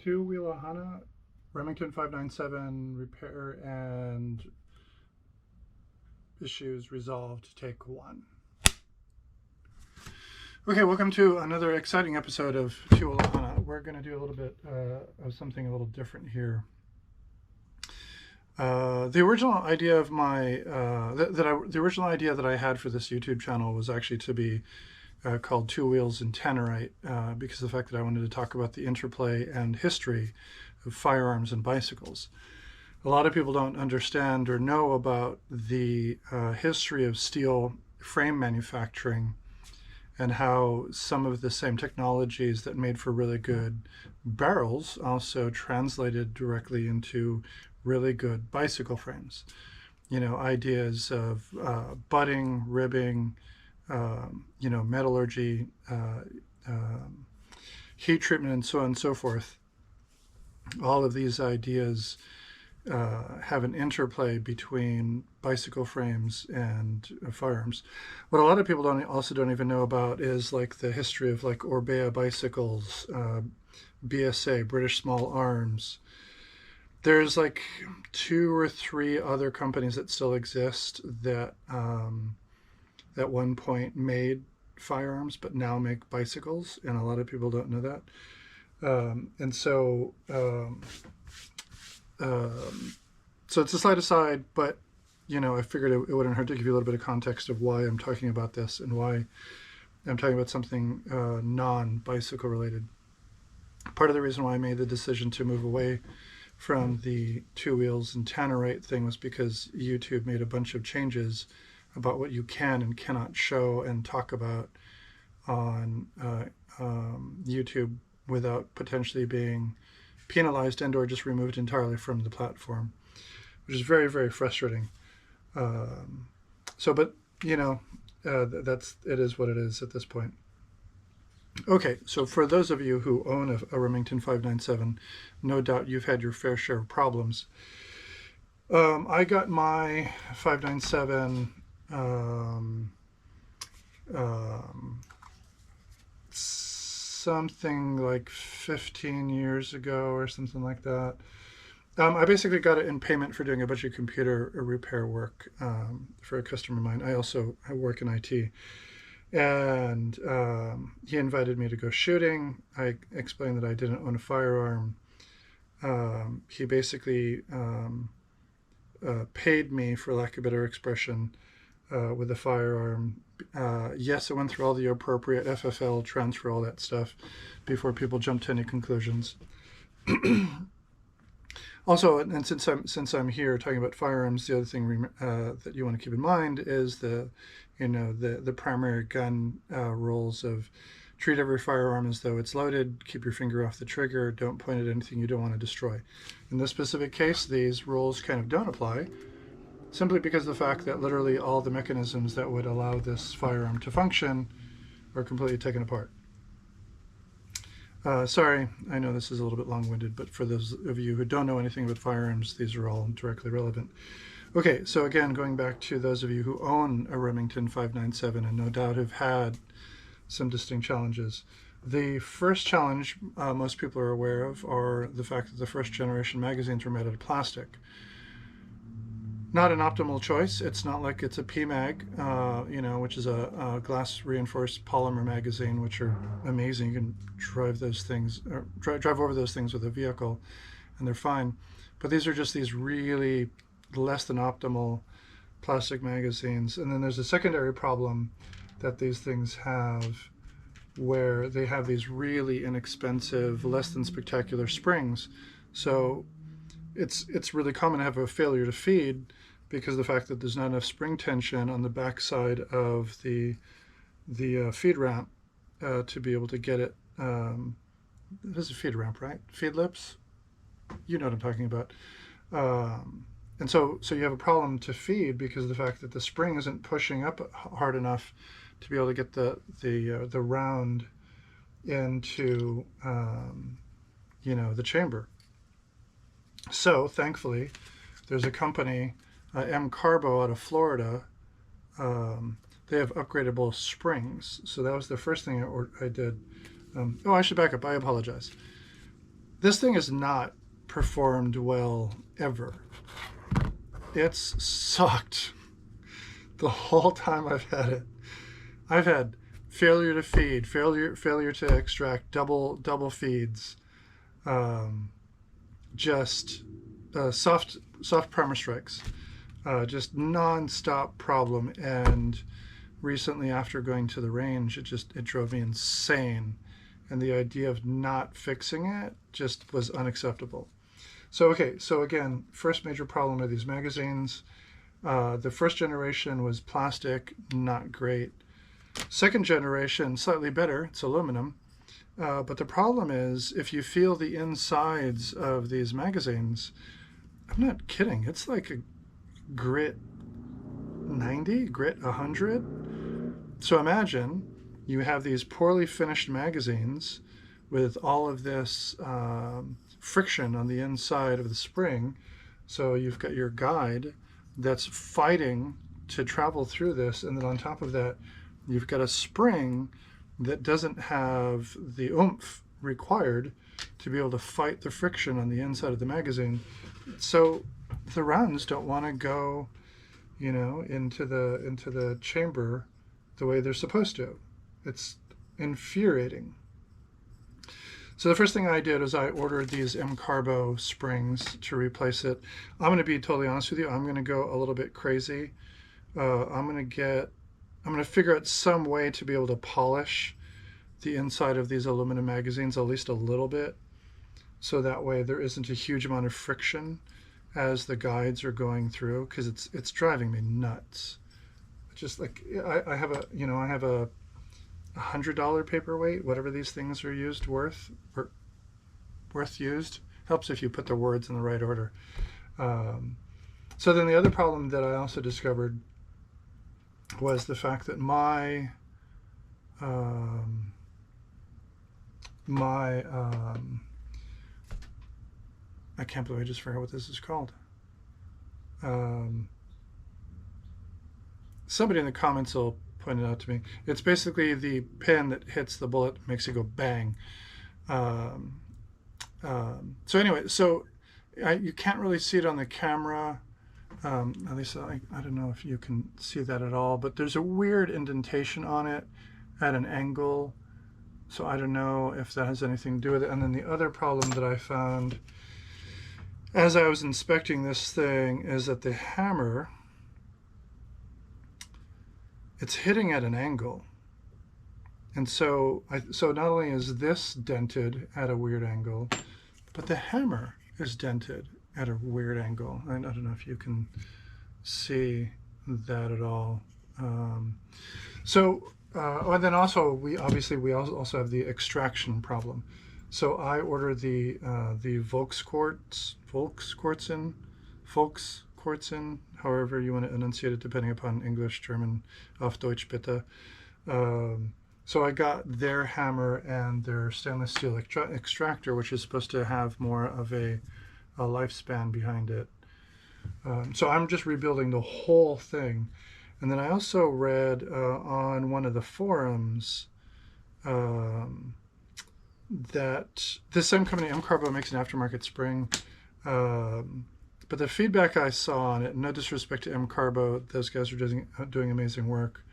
two-wheel Hana Remington 597 repair and issues resolved, take one. Okay, welcome to another exciting episode of two-wheel Hana. We're going to do a little bit of something a little different here. The original idea of my the original idea that I had for this YouTube channel was actually to be called Two Wheels and Tannerite, because of the fact that I wanted to talk about the interplay and history of firearms and bicycles. A lot of people don't understand or know about the history of steel frame manufacturing and how some of the same technologies that made for really good barrels also translated directly into really good bicycle frames. You know, ideas of butting, ribbing, metallurgy, heat treatment, and so on and so forth. All of these ideas have an interplay between bicycle frames and firearms. What a lot of people don't even know about is like the history of like Orbea bicycles, BSA, British Small Arms. There's like 2 or 3 other companies that still exist that at one point made firearms but now make bicycles, and a lot of people don't know that. So it's a slight aside, but I figured it wouldn't hurt to give you a little bit of context of why I'm talking about this and why I'm talking about something non-bicycle related. Part of the reason why I made the decision to move away from the Two Wheels and Tannerite thing was because YouTube made a bunch of changes about what you can and cannot show and talk about on YouTube without potentially being penalized and or just removed entirely from the platform, which is very, very frustrating. It is what it is at this point. Okay, so for those of you who own a Remington 597, no doubt you've had your fair share of problems. I got my 597 something like 15 years ago or something like that. I basically got it in payment for doing a bunch of computer repair work for a customer of mine. I work in IT. And he invited me to go shooting. I explained that I didn't own a firearm. He basically paid me, for lack of a better expression, with a firearm. Yes, it went through all the appropriate FFL transfer, all that stuff, before people jump to any conclusions. Also, and since I'm here talking about firearms, the other thing that you want to keep in mind is the primary gun rules of treat every firearm as though it's loaded, keep your finger off the trigger, don't point at anything you don't want to destroy. In this specific case, these rules kind of don't apply, simply because of the fact that literally all the mechanisms that would allow this firearm to function are completely taken apart. Sorry, I know this is a little bit long-winded, but for those of you who don't know anything about firearms, these are all directly relevant. Okay, so again, going back to those of you who own a Remington 597 and no doubt have had some distinct challenges. The first challenge most people are aware of are the fact that the first generation magazines were made out of plastic. Not an optimal choice. It's not like it's a PMag, which is a glass reinforced polymer magazine, which are amazing. You can drive those things, or drive over those things with a vehicle, and they're fine. But these are just these really less than optimal plastic magazines. And then there's a secondary problem that these things have, where they have these really inexpensive, less than spectacular springs. So it's really common to have a failure to feed because of the fact that there's not enough spring tension on the backside of the feed ramp to be able to get it. It is a feed ramp, right? Feed lips? You know what I'm talking about. And so you have a problem to feed because of the fact that the spring isn't pushing up hard enough to be able to get the round into the chamber. So thankfully, there's a company, M Carbo out of Florida. They have upgradable springs. So that was the first thing I did. I should back up. I apologize. this thing has not performed well ever. It's sucked the whole time I've had it. I've had failure to feed, failure to extract, double feeds, um, just soft primer strikes, just non-stop problem. And recently, after going to the range, it drove me insane, and the idea of not fixing it just was unacceptable. So okay, so again, first major problem are these magazines. The first generation was plastic, not great. Second generation, slightly better, it's aluminum. But the problem is, if you feel the insides of these magazines, I'm not kidding, it's like a grit 90, grit 100. So imagine you have these poorly finished magazines with all of this friction on the inside of the spring. So you've got your guide that's fighting to travel through this, and then on top of that, you've got a spring that doesn't have the oomph required to be able to fight the friction on the inside of the magazine. So the rounds don't want to go, into the chamber the way they're supposed to. It's infuriating. So the first thing I did is I ordered these M-Carbo springs to replace it. I'm going to be totally honest with you. I'm going to go a little bit crazy. I'm going to figure out some way to be able to polish the inside of these aluminum magazines at least a little bit, so that way there isn't a huge amount of friction as the guides are going through, because it's driving me nuts. Just like I have a $100 paperweight, whatever these things are worth used. Helps if you put the words in the right order. So then the other problem that I also discovered was the fact that my I can't believe I just forgot what this is called. Somebody in the comments will point it out to me. It's basically the pin that hits the bullet, makes it go bang. So anyway, you can't really see it on the camera. At least I don't know if you can see that at all, but there's a weird indentation on it at an angle. So I don't know if that has anything to do with it. And then the other problem that I found as I was inspecting this thing is that the hammer, it's hitting at an angle. And so not only is this dented at a weird angle, but the hammer is dented at a weird angle. I don't know if you can see that at all. And then also we also have the extraction problem. So I ordered the Volksquarzen, however you want to enunciate it, depending upon English, German, auf Deutsch bitte. So I got their hammer and their stainless steel extractor, which is supposed to have more of a lifespan behind it. So I'm just rebuilding the whole thing. And then I also read on one of the forums that this same company, M-Carbo, makes an aftermarket spring. But the feedback I saw on it, no disrespect to M-Carbo, those guys are doing amazing work.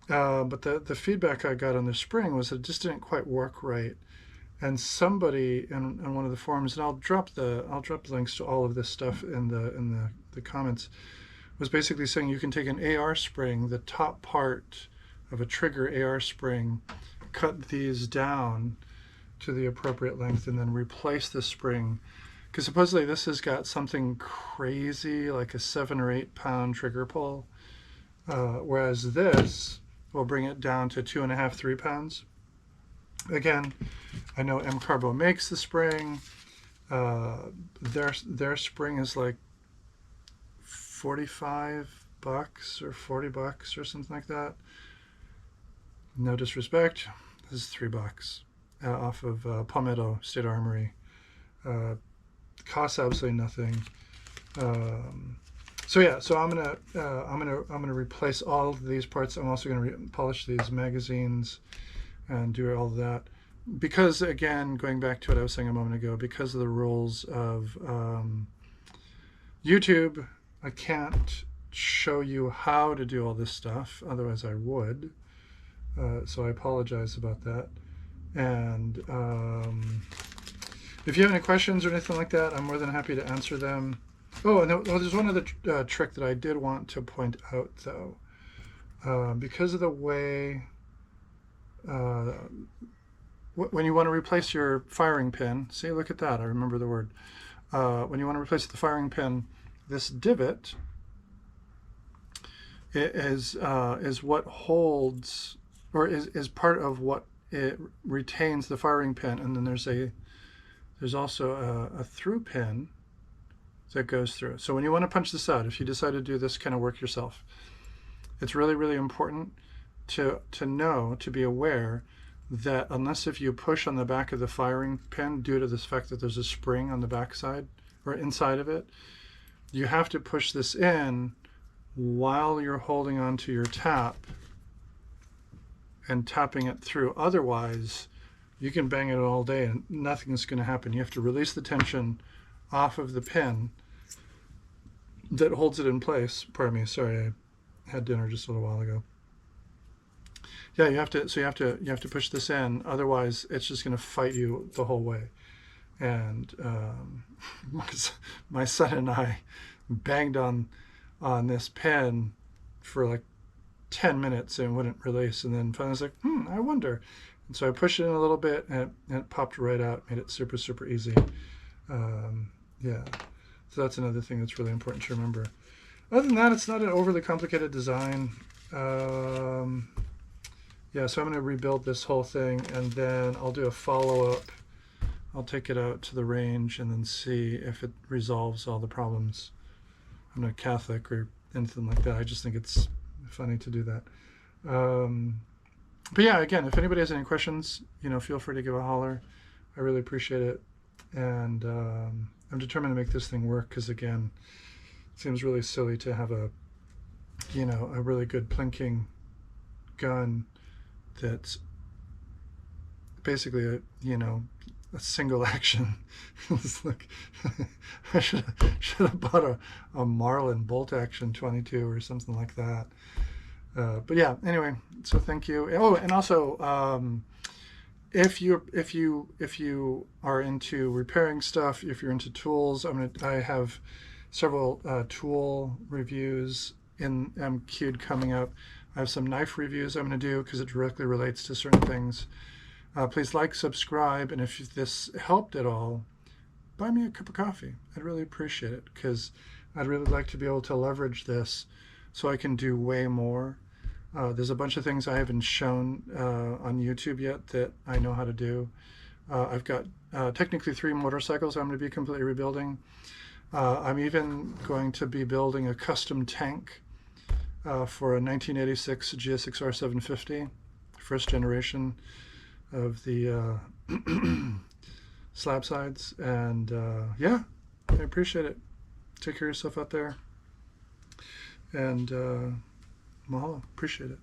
But the feedback I got on the spring was that it just didn't quite work right. And somebody in one of the forums, and I'll drop links to all of this stuff in the comments, was basically saying you can take an AR spring, the top part of a trigger AR spring, cut these down to the appropriate length, and then replace the spring. Because supposedly this has got something crazy like a 7 or 8 pound trigger pull, whereas this will bring it down to 2.5, 3 pounds. Again, I know M-Carbo makes the spring. Their spring is like $45 or $40 or something like that. No disrespect, this is $3 off of Palmetto State Armory. Costs absolutely nothing. So I'm gonna replace all of these parts. I'm also gonna polish these magazines and do all of that. because, again, going back to what I was saying a moment ago, because of the rules of YouTube, I can't show you how to do all this stuff, otherwise I would. So I apologize about that. And if you have any questions or anything like that, I'm more than happy to answer them. Oh, and there's one other trick that I did want to point out, though. Because of the way, when you want to replace your firing pin, see, look at that, I remember the word. When you want to replace the firing pin, this divot is what holds, or is part of what it retains the firing pin, and then there's also a through pin that goes through. So when you want to punch this out, if you decide to do this kind of work yourself, it's really, really important to know, to be aware that unless if you push on the back of the firing pin due to this fact that there's a spring on the back side or inside of it, you have to push this in while you're holding onto your tap and tapping it through. Otherwise, you can bang it all day and nothing's going to happen. You have to release the tension off of the pin that holds it in place. Pardon me, sorry, I had dinner just a little while ago. Yeah, you have to push this in. Otherwise, it's just going to fight you the whole way. And my son and I banged on this pin for like 10 minutes and wouldn't release. And then finally I was like, I wonder. And so I pushed it in a little bit and it popped right out, made it super, super easy. Yeah, so that's another thing that's really important to remember. Other than that, it's not an overly complicated design. Yeah, so I'm going to rebuild this whole thing, and then I'll do a follow-up. I'll take it out to the range and then see if it resolves all the problems. I'm not Catholic or anything like that. I just think it's funny to do that. But yeah, again, if anybody has any questions, feel free to give a holler. I really appreciate it. And I'm determined to make this thing work because, again, it seems really silly to have a really good plinking gun that's basically a single action. It's like I should have bought a Marlin bolt action 22 or something like that. But yeah, anyway, so thank you. Oh, and also if you are into repairing stuff, if you're into tools, I have several tool reviews queued coming up. I have some knife reviews I'm going to do because it directly relates to certain things. Please like, subscribe, and if this helped at all, buy me a cup of coffee. I'd really appreciate it because I'd really like to be able to leverage this so I can do way more. There's a bunch of things I haven't shown on YouTube yet that I know how to do. I've got technically 3 motorcycles I'm going to be completely rebuilding. I'm even going to be building a custom tank for a 1986 GSX-R 750, first generation of the slab sides. And yeah, I appreciate it. Take care of yourself out there. And mahalo. Appreciate it.